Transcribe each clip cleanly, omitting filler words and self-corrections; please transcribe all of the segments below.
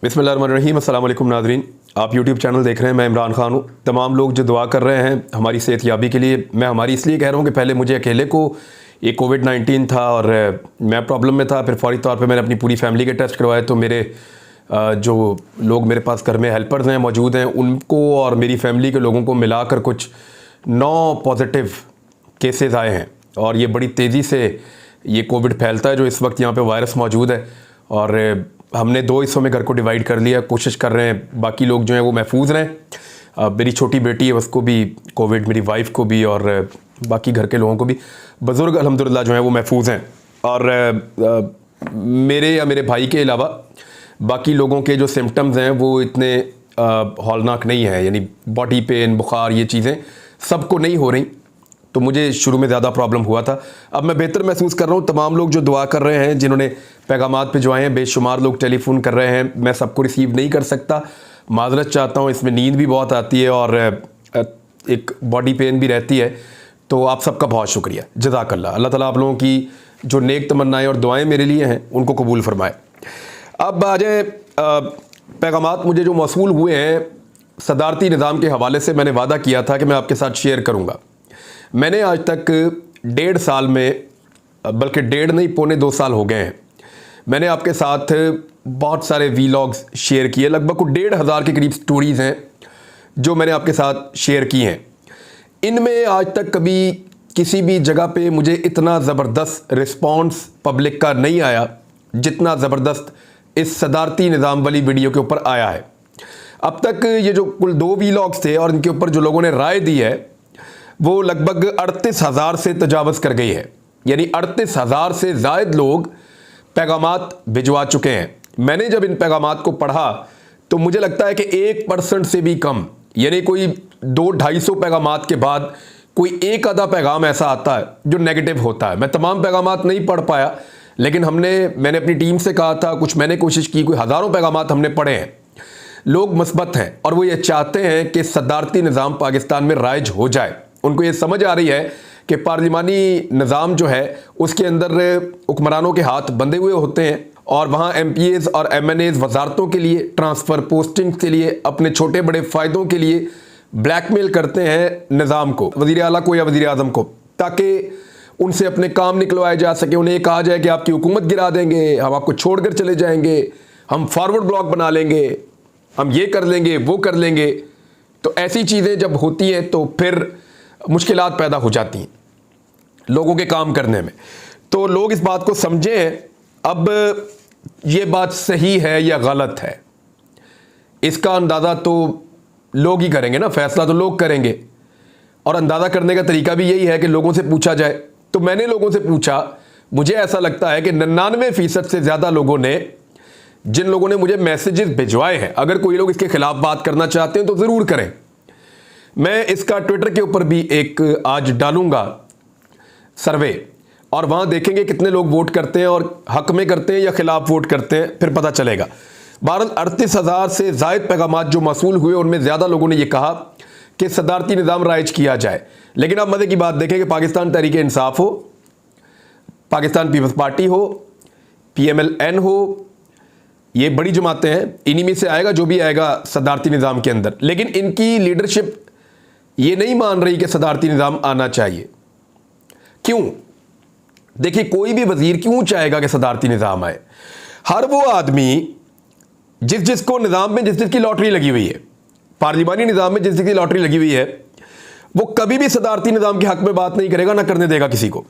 बिस्मिल्लाहिर्रहमानिर्रहीम। अस्सलाम वालेकुम नाज़रीन, आप यूट्यूब चैनल देख रहे हैं। मैं इमरान खान हूँ। तमाम लोग जो दुआ कर रहे हैं हमारी सेहत याबी के लिए, मैं हमारी इसलिए कह रहा हूँ कि पहले मुझे अकेले को ये कोविड-19 था और मैं प्रॉब्लम में था। फिर फौरी तौर पे मैंने अपनी पूरी फैमिली के टेस्ट करवाए तो मेरे जो लोग मेरे पास घर में हेल्पर्स हैं मौजूद हैं, उनको और मेरी फैमिली के लोगों को मिलाकर कुछ 9 पॉजिटिव केसेस आए हैं। और ये बड़ी तेज़ी से ये कोविड फैलता है जो इस वक्त यहाँ पे वायरस मौजूद है। और हमने 2 हिस्सों में घर को डिवाइड कर लिया, कोशिश कर रहे हैं बाकी लोग जो हैं वो महफूज रहें। मेरी छोटी बेटी है उसको भी कोविड, मेरी वाइफ को भी और बाकी घर के लोगों को भी। बुज़ुर्ग अल्हम्दुलिल्लाह जो हैं वो महफूज हैं। और मेरे या मेरे भाई के अलावा बाकी लोगों के जो सिम्टम्स हैं वो इतने हौलनाक नहीं हैं, यानी बॉडी पेन, बुखार, ये चीज़ें सबको नहीं हो रही। तो मुझे शुरू में ज़्यादा प्रॉब्लम हुआ था, अब मैं बेहतर महसूस कर रहा हूँ। तमाम लोग जो दुआ कर रहे हैं, जिन्होंने पैगामात भिजवाए हैं, बेशुमार लोग टेलीफोन कर रहे हैं, मैं सबको रिसीव नहीं कर सकता, माजरत चाहता हूँ। इसमें नींद भी बहुत आती है और एक बॉडी पेन भी रहती है। तो आप सबका बहुत शुक्रिया, जज़ाकल्लाह। अल्लाह ताला आप लोगों की जो नेक तमन्नाएँ और दुआएँ मेरे लिए हैं उनको कबूल फरमाए। अब आ जाए पैगामात मुझे जो मौसूल हुए हैं सदारती निज़ाम के हवाले से। मैंने वादा किया था कि मैं आपके साथ शेयर करूँगा। मैंने आज तक 1.5 साल में, बल्कि 1.5 नहीं 2.25 साल हो गए हैं, मैंने आपके साथ बहुत सारे वीलॉग्स शेयर किए। लगभग 1,500 के करीब स्टोरीज़ हैं जो मैंने आपके साथ शेयर की हैं। इनमें आज तक कभी किसी भी जगह पे मुझे इतना ज़बरदस्त रिस्पॉन्स पब्लिक का नहीं आया जितना ज़बरदस्त इस सदारती निज़ाम वाली वीडियो के ऊपर आया है। अब तक ये जो कुल 2 वीलॉग्स थे और इनके ऊपर जो लोगों ने राय दी है वो लगभग 38,000 से तजावज़ कर गई है, यानी 38,000 से ज़ायद लोग पैगामात भिजवा चुके हैं। मैंने जब इन पैगामात को पढ़ा तो मुझे लगता है कि 1% से भी कम, यानी कोई 200-250 पैगामात के बाद कोई एक आधा पैगाम ऐसा आता है जो नेगेटिव होता है। मैं तमाम पैगामात नहीं पढ़ पाया, लेकिन मैंने अपनी टीम से कहा था, कुछ मैंने कोशिश की, कोई हज़ारों पैगामात हमने पढ़े हैं। लोग मस्बत हैं और वो ये चाहते हैं कि सदारती निज़ाम पाकिस्तान में राइज हो जाए। उनको ये समझ आ रही है कि पार्लिमानी निज़ाम जो है उसके अंदर हुक्मरानों के हाथ बंधे हुए होते हैं और वहाँ MPAs और MNAs वजारतों के लिए, ट्रांसफ़र पोस्टिंग के लिए, अपने छोटे बड़े फ़ायदों के लिए ब्लैकमेल करते हैं निज़ाम को, वज़ीर आला को या वज़ीर आज़म को, ताकि उनसे अपने काम निकलवाए जा सके। उन्हें कहा जाए कि आपकी हुकूमत गिरा देंगे, हम आपको छोड़कर चले जाएंगे, हम फॉरवर्ड ब्लॉक बना लेंगे, हम ये कर लेंगे, वो कर लेंगे। तो ऐसी चीज़ें जब होती हैं तो फिर मुश्किलात पैदा हो जाती हैं लोगों के काम करने में। तो लोग इस बात को समझें। अब ये बात सही है या गलत है इसका अंदाज़ा तो लोग ही करेंगे ना, फैसला तो लोग करेंगे। और अंदाज़ा करने का तरीका भी यही है कि लोगों से पूछा जाए। तो मैंने लोगों से पूछा, मुझे ऐसा लगता है कि 99% से ज़्यादा लोगों ने, जिन लोगों ने मुझे मैसेजेस भिजवाए हैं, अगर कोई लोग इसके खिलाफ बात करना चाहते हैं तो ज़रूर करें। मैं इसका ट्विटर के ऊपर भी एक आज डालूंगा सर्वे और वहाँ देखेंगे कितने लोग वोट करते हैं और हक में करते हैं या खिलाफ वोट करते हैं, फिर पता चलेगा। 38,000 से ज़ायद पैगामात जो मौसूल हुए उनमें ज़्यादा लोगों ने यह कहा कि सदारती निज़ाम राइज किया जाए। लेकिन अब मज़े की बात देखें कि पाकिस्तान तहरीक इंसाफ हो, पाकिस्तान पीपल्स पार्टी हो, PMLN हो, ये बड़ी जमातें हैं, इन्हीं में से आएगा जो भी आएगा सदारती निज़ाम के अंदर। लेकिन इनकी लीडरशिप ये नहीं मान रही कि सदारती निज़ाम आना चाहिए। क्यों? देखिए, कोई भी वज़ीर क्यों चाहेगा कि सदारती निज़ाम आए? हर वो आदमी जिसको निज़ाम में जिसकी लॉटरी लगी हुई है, पार्लिमानी निज़ाम में जिसकी लॉटरी लगी हुई है, वो कभी भी सदारती निज़ाम के हक में बात नहीं करेगा, ना करने देगा किसी को।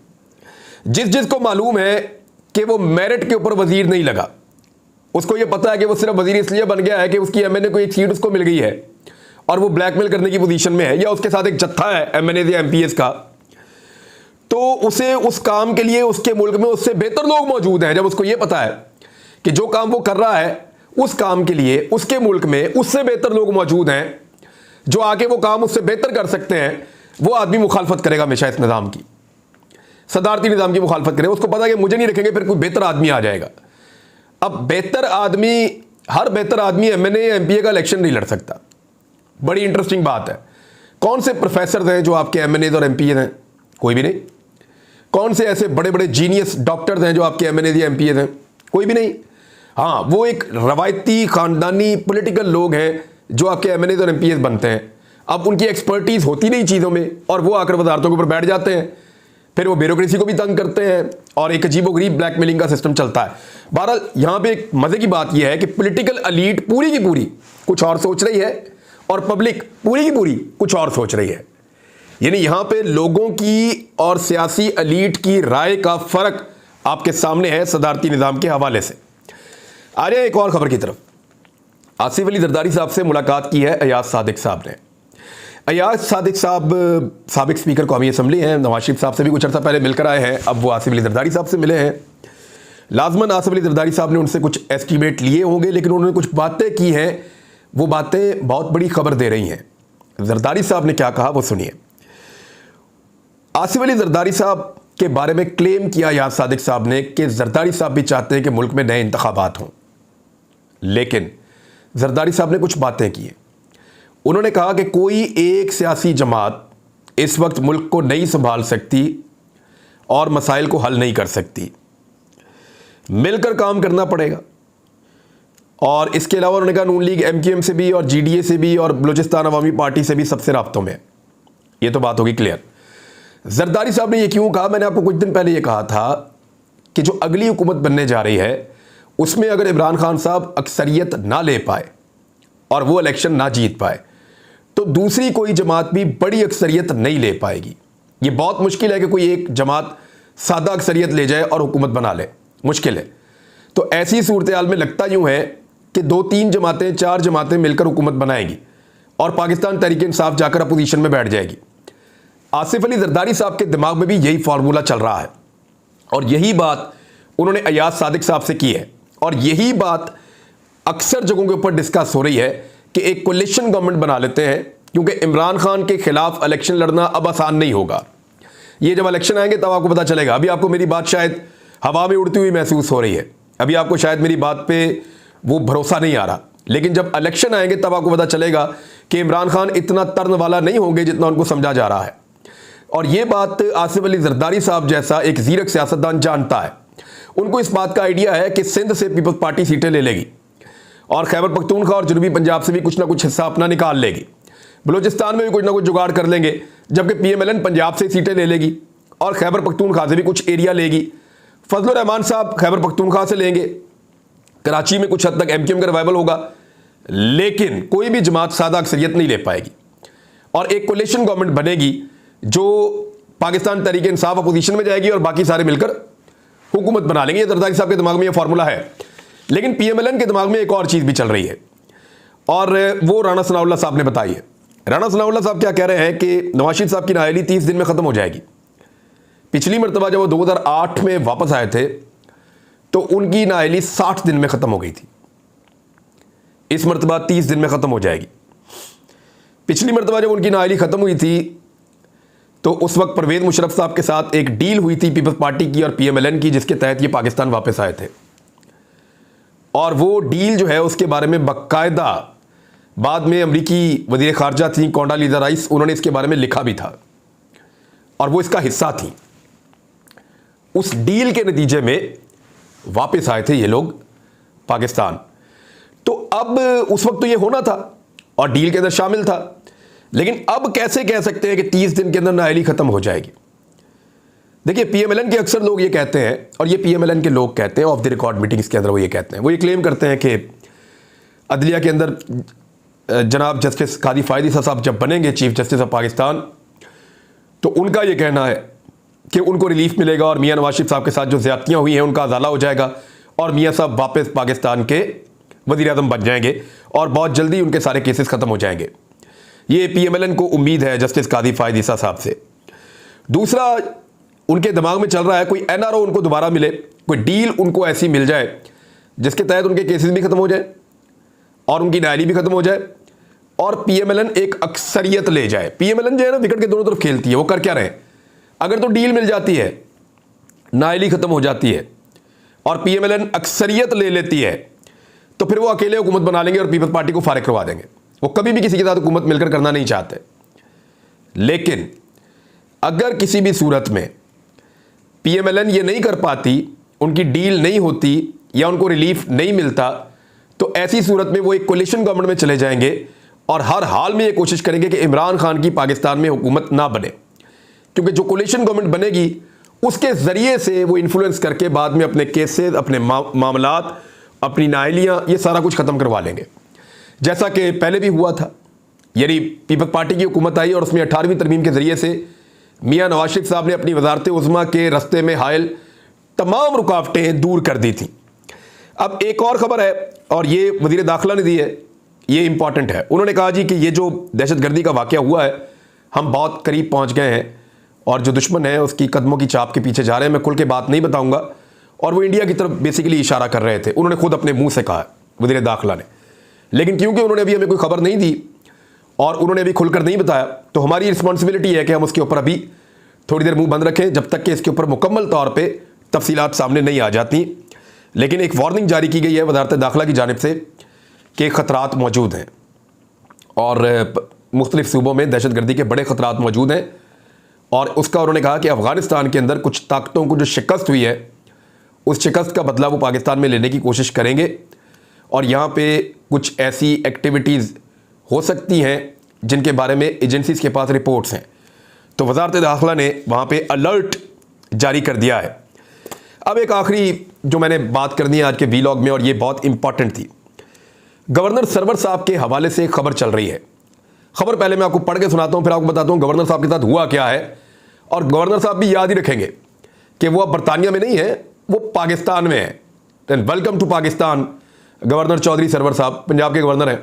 जिसको मालूम है कि वो मेरिट के ऊपर वज़ीर नहीं लगा, उसको ये पता है कि वो सिर्फ वज़ीर इसलिए बन गया है कि उसकी MNA को एक सीट उसको मिल गई है और वो ब्लैकमेल करने की पोजीशन में है, या उसके साथ एक जत्था है MNAs या MPAs का, तो उसे उस काम के लिए उसके मुल्क में उससे बेहतर लोग मौजूद हैं। जब उसको ये पता है कि जो काम वो कर रहा है उस काम के लिए उसके मुल्क में उससे बेहतर लोग मौजूद हैं जो आके वो काम उससे बेहतर कर सकते हैं, वो आदमी मुखालफत करेगा हमेशा इस निज़ाम की, सदारती निज़ाम की मुखालफत करेगा। उसको पता है कि मुझे नहीं रखेंगे फिर कोई बेहतर आदमी आ जाएगा। अब बेहतर आदमी, हर बेहतर आदमी MNA या MPA का इलेक्शन नहीं लड़ सकता। बड़ी इंटरेस्टिंग बात है। कौन से प्रोफेसर हैं जो आपके MNAs और MPAs हैं? कोई भी नहीं। कौन से ऐसे बड़े बड़े जीनियस डॉक्टर्स हैं जो आपके MNAs या MPAs हैं? कोई भी नहीं। हाँ, वो एक रवायती खानदानी पॉलिटिकल लोग हैं जो आपके एमएनए और एमपीएस बनते हैं। अब उनकी एक्सपर्टीज होती नहीं चीज़ों में और वो आकर वजारतों के ऊपर बैठ जाते हैं, फिर वो ब्यूरोक्रेसी को भी तंग करते हैं और एक अजीबोगरीब ब्लैकमेलिंग का सिस्टम चलता है। बहरहाल यहाँ पे एक मजे की बात यह है कि पॉलिटिकल एलीट पूरी की पूरी कुछ और सोच रही है और पब्लिक पूरी की पूरी कुछ और सोच रही है। यानी यहाँ पे लोगों की और सियासी एलीट की राय का फर्क आपके सामने है सदारती निज़ाम के हवाले से। आ जाए एक और खबर की तरफ। आसिफ अली जरदारी साहब से मुलाकात की है अयाज सादिक साहब ने। अयाज सादिक साहब साबिक स्पीकर कौमी असम्बली हैं, नवाज शरीफ साहब से भी कुछ अर्सा पहले मिलकर आए हैं, अब वो आसिफ अली जरदारी साहब से मिले हैं। लाजमन आसिफ अली जरदारी साहब ने उनसे कुछ एस्टीमेट लिए होंगे, लेकिन उन्होंने कुछ बातें की हैं, वो बातें बहुत बड़ी खबर दे रही हैं। जरदारी साहब ने क्या कहा वो सुनिए। आसिफ अली जरदारी साहब के बारे में क्लेम किया अयाज सादिक साहब ने कि जरदारी साहब भी चाहते हैं कि मुल्क में नए इंतखाबात हों, लेकिन जरदारी साहब ने कुछ बातें की हैं। उन्होंने कहा कि कोई एक सियासी जमात इस वक्त मुल्क को नहीं संभाल सकती और मसाइल को हल नहीं कर सकती, मिलकर काम करना पड़ेगा। और इसके अलावा उन्होंने कहा नून लीग एमक्यूएम से भी और जीडीए से भी और बलूचिस्तान अवामी पार्टी से भी सबसे राब्तों में। ये तो बात होगी क्लियर। जरदारी साहब ने ये क्यों कहा? मैंने आपको कुछ दिन पहले ये कहा था कि जो अगली हुकूमत बनने जा रही है उसमें अगर इमरान खान साहब अक्सरियत ना ले पाए और वो इलेक्शन ना जीत पाए तो दूसरी कोई जमात भी बड़ी अक्सरियत नहीं ले पाएगी। ये बहुत मुश्किल है कि कोई एक जमात सादा अक्सरियत ले जाए और हुकूमत बना ले, मुश्किल है। तो ऐसी सूरत हाल में लगता यूँ है कि 2-3 जमातें 4 जमातें मिलकर हुकूमत बनाएगी और पाकिस्तान तहरीक इंसाफ जाकर अपोजिशन में बैठ जाएगी। आसिफ अली जरदारी साहब के दिमाग में भी यही फार्मूला चल रहा है और यही बात उन्होंने अयाज सादिक साहब से की है और यही बात अक्सर जगहों के ऊपर डिस्कस हो रही है कि एक कोलिशन गवर्नमेंट बना लेते हैं, क्योंकि इमरान खान के खिलाफ इलेक्शन लड़ना अब आसान नहीं होगा। ये जब इलेक्शन आएंगे तब आपको पता चलेगा। अभी आपको मेरी बात शायद हवा में उड़ती हुई महसूस हो रही है, अभी आपको शायद मेरी बात पे वो भरोसा नहीं आ रहा, लेकिन जब इलेक्शन आएंगे तब आपको पता चलेगा कि इमरान खान इतना तर्न वाला नहीं होंगे जितना उनको समझा जा रहा है। और ये बात आसिफ अली जरदारी साहब जैसा एक ज़ीरक सियासतदान जानता है। उनको इस बात का आइडिया है कि सिंध से पीपल्स पार्टी सीटें ले लेगी और खैबर पख्तूनख्वा और जनूबी पंजाब से भी कुछ ना कुछ हिस्सा अपना निकाल लेगी, बलूचिस्तान में भी कुछ ना कुछ जुगाड़ कर लेंगे, जबकि पीएमएलएन पंजाब से सीटें ले लेगी और खैबर पख्तूनख्वा से भी कुछ एरिया लेगी। फजलुर रहमान साहब खैबर पख्तूनख्वा से लेंगे, कराची में कुछ हद तक एमक्यूएम का रिवाइवल होगा, लेकिन कोई भी जमात सादा अक्सरियत नहीं ले पाएगी और एक कोलिशन गवर्नमेंट बनेगी जो पाकिस्तान तहरीक इंसाफ अपोजिशन में जाएगी और बाकी सारे मिलकर हुकूमत बना लेंगे। जरदारी साहब के दिमाग में ये फार्मूला है, लेकिन पीएमएलएन के दिमाग में एक और चीज़ भी चल रही है और वो राणा सनाउल्लाह साहब ने बताई है। राणा सनाउल्लाह साहब क्या कह रहे हैं कि नवाज शरीफ साहब की नाअहली 30 दिन में ख़त्म हो जाएगी। पिछली मरतबा जब वो 2008 में वापस आए थे तो उनकी नाअहली 60 दिन में ख़त्म हो गई थी, इस मरतबा 30 दिन में ख़त्म हो जाएगी। पिछली मरतबा जब उनकी नाअहली ख़त्म हुई थी तो उस वक्त परवेज़ मुशर्रफ साहब के साथ एक डील हुई थी पीपल्स पार्टी की और पीएमएलएन की, जिसके तहत ये पाकिस्तान वापस आए थे और वो डील जो है उसके बारे में बाकायदा बाद में अमरीकी वज़ीर ख़ारजा थी कोंडालीज़ा राइस, उन्होंने इसके बारे में लिखा भी था और वो इसका हिस्सा थी। उस डील के नतीजे में वापस आए थे ये लोग पाकिस्तान। तो अब उस वक्त तो ये होना था और डील के अंदर शामिल था, लेकिन अब कैसे कह सकते हैं कि 30 दिन के अंदर नाअहली ख़त्म हो जाएगी? देखिए, पीएमएलएन के अक्सर लोग ये कहते हैं और ये पीएमएलएन के लोग कहते हैं, ऑफ द रिकॉर्ड मीटिंग्स के अंदर वो ये कहते हैं, वो ये क्लेम करते हैं कि अदलिया के अंदर जनाब जस्टिस कादी फ़ायद ईसा साहब जब बनेंगे चीफ जस्टिस ऑफ पाकिस्तान तो उनका ये कहना है कि उनको रिलीफ मिलेगा और मियाँ नवाज शरीफ साहब के साथ जो ज़्यादतियाँ हुई हैं उनका अजाला हो जाएगा और मियाँ साहब वापस पाकिस्तान के वज़ीर आज़म बन जाएंगे और बहुत जल्दी उनके सारे केसेस ख़त्म हो जाएंगे। ये पीएमएलएन को उम्मीद है जस्टिस कादी फ़ायद ईसा साहब से। दूसरा, उनके दिमाग में चल रहा है कोई एनआरओ उनको दोबारा मिले, कोई डील उनको ऐसी मिल जाए जिसके तहत उनके केसेस भी ख़त्म हो जाए और उनकी नाअहली भी ख़त्म हो जाए और पीएमएलएन एक अक्सरियत ले जाए। पीएमएलएन जो है ना विकेट के दोनों तरफ खेलती है, वो कर क्या रहे हैं? अगर तो डील मिल जाती है, नाअहली ख़त्म हो जाती है और पीएमएलएन अक्सरियत ले लेती है तो फिर वो अकेले हुकूमत बना लेंगे और पीपल्स पार्टी को फारिग करवा देंगे। वो कभी भी किसी के साथ हुकूमत मिलकर करना नहीं चाहते। लेकिन अगर किसी भी सूरत में पीएमएलएन ये नहीं कर पाती, उनकी डील नहीं होती या उनको रिलीफ नहीं मिलता तो ऐसी सूरत में वो एक कोलिशन गवर्नमेंट में चले जाएंगे और हर हाल में ये कोशिश करेंगे कि इमरान खान की पाकिस्तान में हुकूमत ना बने, क्योंकि जो कोलिशन गवर्नमेंट बनेगी उसके ज़रिए से वो इन्फ्लुएंस करके बाद में अपने केसेस, अपने मामलात, अपनी नाअहलियाँ, ये सारा कुछ ख़त्म करवा लेंगे, जैसा कि पहले भी हुआ था। यानी पीपल्स पार्टी की हुकूमत आई और उसमें 18वीं तरमीम के ज़रिए से मियाँ नवाज शरीफ साहब ने अपनी वजारत उज़्मा के रस्ते में हायल तमाम रुकावटें दूर कर दी थी। अब एक और ख़बर है, और ये वज़ीर दाखिला ने दी है, ये इंपॉर्टेंट है। उन्होंने कहा जी कि ये जो दहशतगर्दी का वाक़या हुआ है, हम बहुत करीब पहुंच गए हैं और जो दुश्मन है उसकी कदमों की चाप के पीछे जा रहे हैं। मैं खुल के बात नहीं बताऊंगा। और वो इंडिया की तरफ बेसिकली इशारा कर रहे थे, उन्होंने खुद अपने मुंह से कहा वज़ीर दाखिला ने। लेकिन क्योंकि उन्होंने अभी हमें कोई खबर नहीं दी और उन्होंने अभी खुलकर नहीं बताया, तो हमारी रिस्पॉन्सिबिलिटी है कि हम उसके ऊपर अभी थोड़ी देर मुंह बंद रखें जब तक कि इसके ऊपर मुकम्मल तौर पर तफसीलात सामने नहीं आ जाती। लेकिन एक वार्निंग जारी की गई है वज़ारत दाखिला की जानिब से कि ख़तरात मौजूद हैं और मुख्तलिफ़ सूबों में दहशतगर्दी के बड़े ख़तरात मौजूद हैं। और उसका उन्होंने कहा कि अफ़गानिस्तान के अंदर कुछ ताकतों को जो शिकस्त हुई है, उस शिकस्त का बदला वो पाकिस्तान में लेने की कोशिश करेंगे और यहाँ पे कुछ ऐसी एक्टिविटीज़ हो सकती हैं जिनके बारे में एजेंसीज़ के पास रिपोर्ट्स हैं। तो वज़ारत दाखिला ने वहाँ पे अलर्ट जारी कर दिया है। अब एक आखिरी जो मैंने बात करनी है आज के वीलॉग में, और ये बहुत इंपॉर्टेंट थी, गवर्नर सरवर साहब के हवाले से खबर चल रही है। खबर पहले मैं आपको पढ़ के सुनाता हूँ, फिर आपको बताता हूँ गवर्नर साहब के साथ हुआ क्या है। और गवर्नर साहब भी याद ही रखेंगे कि वो अब बरतानिया में नहीं है, वो पाकिस्तान में है। Then welcome to Pakistan governor Chaudhry Sarwar sahab, Punjab के गवर्नर हैं।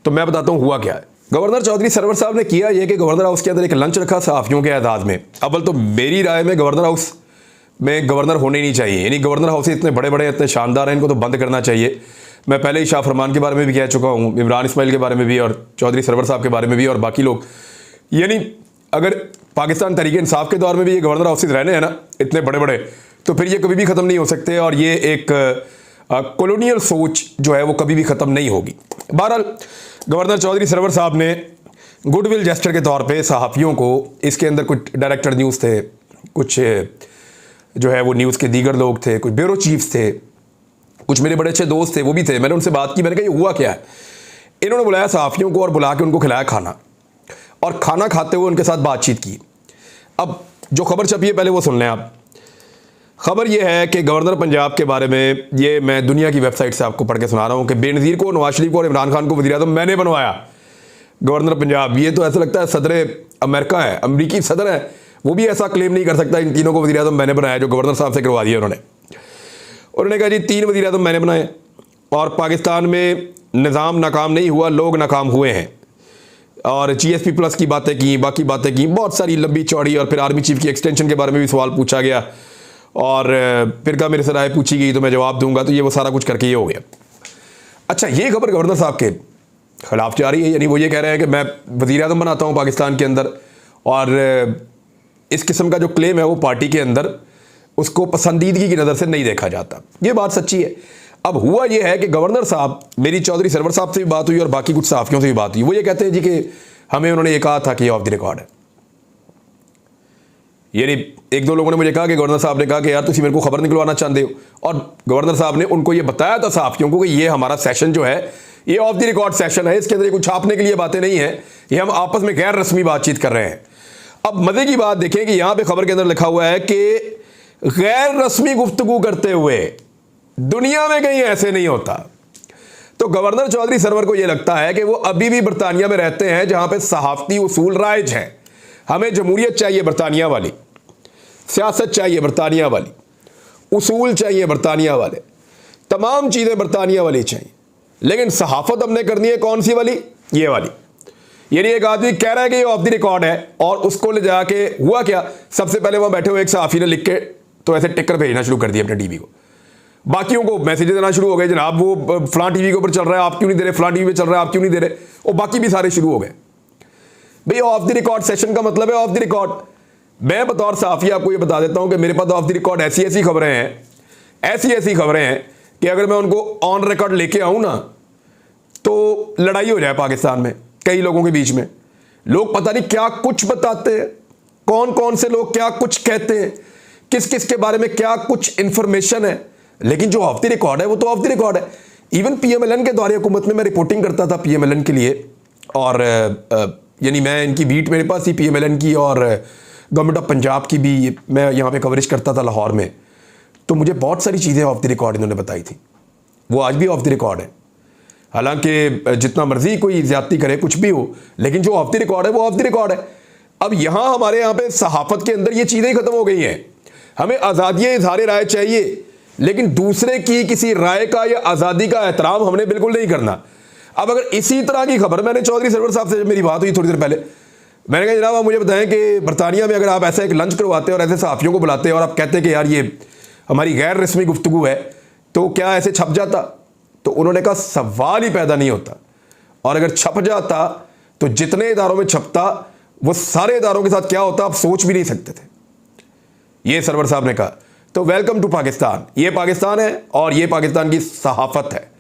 तो मैं बताता हूँ हुआ क्या है। गवर्नर चौधरी सरवर साहब ने किया ये कि गवर्नर हाउस के अंदर एक लंच रखा सहाफ़ियों के एजाज़ में। अव्वल तो मेरी राय में गवर्नर हाउस में गवर्नर होने ही नहीं चाहिए, यानी गवर्नर हाउस इतने बड़े बड़े, इतने शानदार हैं, इनको तो बंद करना चाहिए। मैं पहले ही शाह फरमान के बारे में भी कह चुका हूँ, इमरान इस्माइल के बारे में भी, और चौधरी सरवर साहब के बारे में भी, और बाकी लोग। यानी अगर पाकिस्तान तहरीक इंसाफ के दौर में भी ये गवर्नर हाउसेज रहने हैं ना इतने बड़े बड़े, तो फिर ये कभी भी ख़त्म नहीं हो सकते और ये एक कॉलोनियल सोच जो है वो कभी भी ख़त्म नहीं होगी। बहरहाल गवर्नर चौधरी सरवर साहब ने गुडविल जेस्चर के तौर पे सहाफ़ियों को, इसके अंदर कुछ डायरेक्टर न्यूज़ थे, कुछ जो है वो न्यूज़ के दीगर लोग थे, कुछ ब्यूरो चीफ्स थे, कुछ मेरे बड़े अच्छे दोस्त थे, वो भी थे। मैंने उनसे बात की, मैंने कहा ये हुआ क्या है। इन्होंने बुलाया सहाफ़ियों को और बुला के उनको खिलाया खाना, और खाना खाते हुए उनके साथ बातचीत की। अब जो खबर छपी है पहले वो सुन लें आप। खबर ये है कि गवर्नर पंजाब के बारे में, ये मैं दुनिया की वेबसाइट से आपको पढ़ के सुना रहा हूँ कि बेनज़ीर को, नवाज शरीफ को और इमरान खान को वज़ीर आज़म मैंने बनवाया, गवर्नर पंजाब। ये तो ऐसा लगता है सदर अमेरिका है, अमरीकी सदर है, वो भी ऐसा क्लेम नहीं कर सकता इन तीनों को वज़ीर आज़म मैंने बनाया, जो गवर्नर साहब से करवा दिया उन्होंने कहा जी 3 वज़ीर आज़म मैंने बनाए और पाकिस्तान में निज़ाम नाकाम नहीं हुआ, लोग नाकाम हुए हैं। और GSP प्लस की बातें की, बाकी बातें की, बहुत सारी लंबी चौड़ी, और फिर आर्मी चीफ की एक्सटेंशन के बारे में भी सवाल पूछा गया और फिर का मेरे से राय पूछी गई तो मैं जवाब दूंगा, तो ये वो सारा कुछ करके ये हो गया। अच्छा, ये खबर गवर्नर साहब के खिलाफ जा रही है, यानी वो ये कह रहे हैं कि मैं वज़ीर आज़म बनाता हूँ पाकिस्तान के अंदर, और इस किस्म का जो क्लेम है वो पार्टी के अंदर उसको पसंदीदगी की नज़र से नहीं देखा जाता। ये बात सच्ची है। अब हुआ ये है कि गवर्नर साहब, मेरी चौधरी सरवर साहब से भी बात हुई और बाकी कुछ सहाफ़ियों से भी बात हुई, वो ये कहते हैं जी कि हमें उन्होंने ये कहा था कि ये ऑफ द रिकॉर्ड है। यानी 1-2 लोगों ने मुझे कहा कि गवर्नर साहब ने कहा कि यार तुम मेरे को खबर निकलवाना चाहते हो, और गवर्नर साहब ने उनको ये बताया था सहाफ़ियों को कि ये हमारा सेशन जो है ये ऑफ द रिकॉर्ड सेशन है, इसके अंदर कुछ छापने के लिए बातें नहीं है, ये हम आपस में गैर रस्मी बातचीत कर रहे हैं। अब मज़े की बात देखें कि यहाँ पे खबर के अंदर लिखा हुआ है कि गैर रस्मी गुफ्तगू करते हुए, दुनिया में कहीं ऐसे नहीं होता। तो गवर्नर चौधरी सरवर को यह लगता है कि वो अभी भी बरतानिया में रहते हैं जहां पे सहाफ़ती उसूल राइज हैं। हमें जमहूरियत चाहिए बरतानिया वाली, सियासत चाहिए बरतानिया वाली, उसूल चाहिए बरतानिया वाले, तमाम चीज़ें बरतानिया वाली चाहिए, लेकिन सहाफ़त हमने करनी है कौन सी वाली? ये वाली। यानी एक आदमी कह रहा है कि ये ऑफ द रिकॉर्ड है, और उसको ले जाके हुआ क्या, सबसे पहले वहां बैठे हुए एक सहाफ़ी ने लिख के तो ऐसे टिकर भेजना शुरू कर दिया अपने टीवी को, बाकियों को मैसेज देना शुरू हो गए, जनाब वो फलां टीवी के ऊपर चल रहा है आप क्यों नहीं दे रहे, फलां टीवी पे चल रहा है आप क्यों नहीं दे रहे, और बाकी भी सारे शुरू हो गए। भाई ऑफ द रिकॉर्ड सेशन का मतलब है ऑफ द रिकॉर्ड। मैं बतौर सहाफ़ी आपको ये बता देता हूं कि मेरे पास ऑफ द रिकॉर्ड ऐसी ऐसी खबरें हैं, ऐसी ऐसी खबरें हैं कि अगर मैं उनको ऑन रिकॉर्ड लेके आऊं ना तो लड़ाई हो जाए पाकिस्तान में कई लोगों के बीच में। लोग पता नहीं क्या कुछ बताते हैं, कौन कौन से लोग क्या कुछ कहते हैं, किस किस के बारे में क्या कुछ इंफॉर्मेशन है, लेकिन जो ऑफ द रिकॉर्ड है वो तो ऑफ द रिकॉर्ड है। इवन पीएमएलएन के दौरे हुकूमत में मैं रिपोर्टिंग करता था पीएमएलएन के लिए, और यानी मैं इनकी बीट मेरे पास थी पीएमएलएन की, और गवर्नमेंट ऑफ पंजाब की भी मैं यहाँ पे कवरेज करता था लाहौर में। तो मुझे बहुत सारी चीज़ें ऑफ द रिकॉर्ड इन्होंने बताई थी, वो आज भी ऑफ द रिकॉर्ड है। हालांकि जितना मर्जी कोई ज्यादती करे कुछ भी हो, लेकिन जो ऑफ द रिकॉर्ड है वो ऑफ द रिकॉर्ड है। अब यहाँ हमारे यहाँ पे सहाफत के अंदर ये चीज़ें खत्म हो गई हैं। हमें आज़ादी इज़हार राय चाहिए, लेकिन दूसरे की किसी राय का या आज़ादी का एहतराम हमने बिल्कुल नहीं करना। अब अगर इसी तरह की खबर, मैंने चौधरी सरवर साहब से जब मेरी बात हुई थोड़ी देर पहले, मैंने कहा जनाब आप मुझे बताएं कि बरतानिया में अगर आप ऐसा एक लंच करवाते और ऐसे सहाफ़ियों को बुलाते और आप कहते हैं कि यार ये हमारी गैर रस्मी गुफ्तगू है, तो क्या ऐसे छप जाता? तो उन्होंने कहा सवाल ही पैदा नहीं होता, और अगर छप जाता तो जितने इदारों में छपता वो सारे इदारों के साथ क्या होता आप सोच भी नहीं सकते थे, ये सरवर साहब ने कहा। तो वेलकम टू पाकिस्तान, ये पाकिस्तान है और ये पाकिस्तान की सहाफत है।